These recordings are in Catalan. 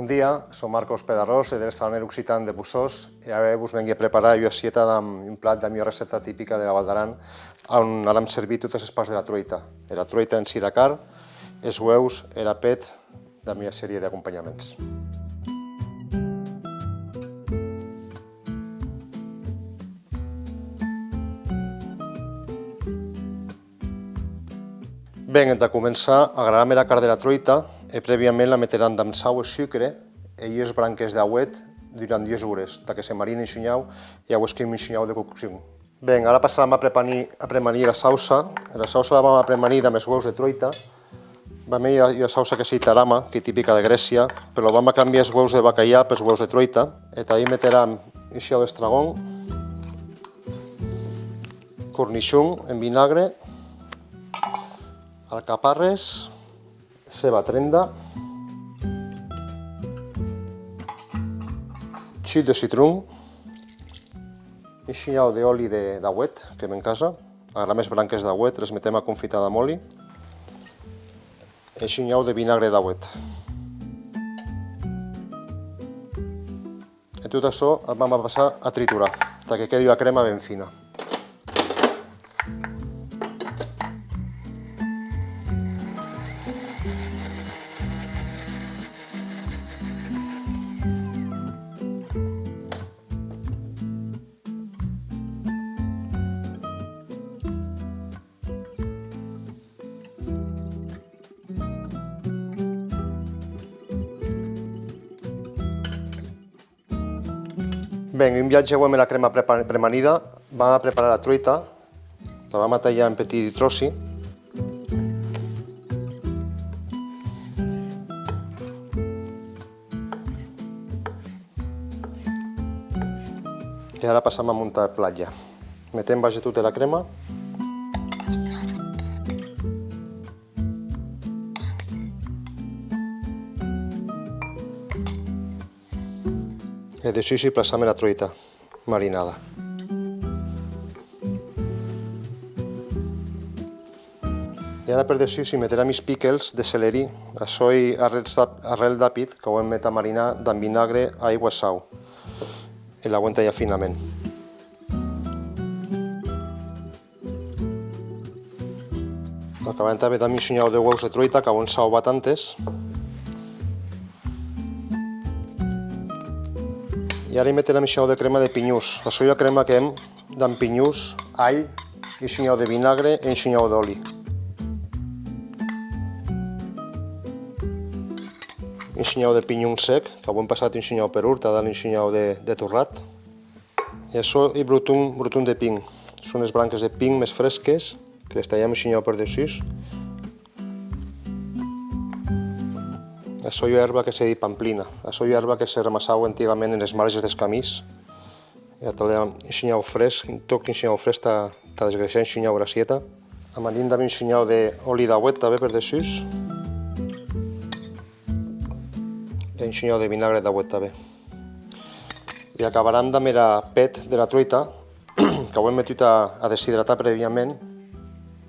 Bon dia, som Marcos Pedarrós, del restaurant Occitan de Busós, i ara us venc a preparar jo aixieta un plat de la meva recepta típica de la Val d'Aran, on ara hem servit totes les parts de la truita. La truita en si la carn, els hueus, el pet, de la meva sèrie d'acompanyaments. Bé, hem de començar a agranar la carn de la truita i prèviament la metran amb sal i sucre i les branques d'auet durant 2 hores, que se marina en xunyau i ho esquim en xunyau de cocció. Bé, ara passarem a premanir la salsa. La salsa la vam a premanir amb els hueus de truita. Vam a la salsa que és tarama, que és típica de Grècia, però vam a canviar els hueus de bacallà pels hueus de truita. I també metrem un xiau d'estragón, cornichón en vinagre, alcaparres, ceba trenda, xut de citró, un xinyau d'oli d'auet que hem en casa, agarrem les branques d'auet, les metem a confitar amb oli, i un xinyau de vinagre d'auet. I tot això el vam a passar a triturar, perquè quedi la crema ben fina. Bé, en un viatge amb la crema premanida, vam a preparar la truita, la vam a tallar en petits trossos. I ara passam a muntar el plat ja. Metem baix de tota la crema. I després hi passam la truita marinada. I ara per després hi metrem els píquels de celerí, això i arrel d'àpid, que ho hem met a marinar amb vinagre, aigua i sal. I l'ho tallat finament. Acabem també amb un xinyau de hueus de truita que ho hem salvat antes. I ara hi metrem un xinyau de crema de pinyús. Això és la crema que hem d'en pinyús, all, un xinyau de vinagre i un xinyau d'oli. Un xinyau de pinyó sec, que ho hem passat un xinyau per urta, dalt un xinyau de torrat. I això i brutun de pin. Són les branques de pin més fresques, que les tallem un xinyau per després. Això és herba que se diu pamplina. Això és herba que se ramassava antigament en les marges dels camins. I tallem un xinyau fresc, un toc d'un xinyau fresc per desgreixar un xinyau gracieta. Amanim també un xinyau d'oli d'auet també per després. I un xinyau de vinagre d'auet també. I acabarem amb el pet de la truita, que ho hem metut a deshidratar prèviament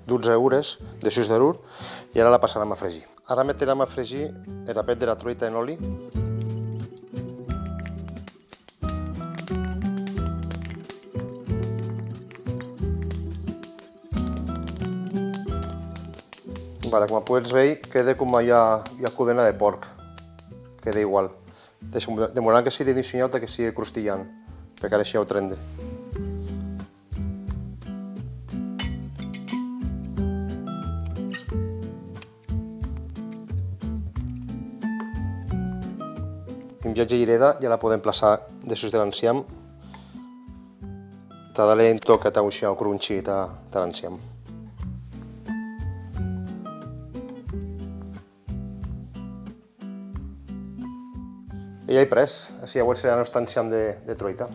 12 hores de sucs de lur, i ara la passarem a fregir. Ara metrem a fregir el pet de la truita en oli. Com podeu veure, queda com la codena de porc. Queda igual. Demorant que sigui dissenyat que sigui crustillant, perquè ara així ho trende. En viatge gireda ja la podem plaçar de sus de l'enciam. Ta dale un toc a un xiau crunchy de l'enciam. I ja he pres, així ja serà el nostre enciam de truita.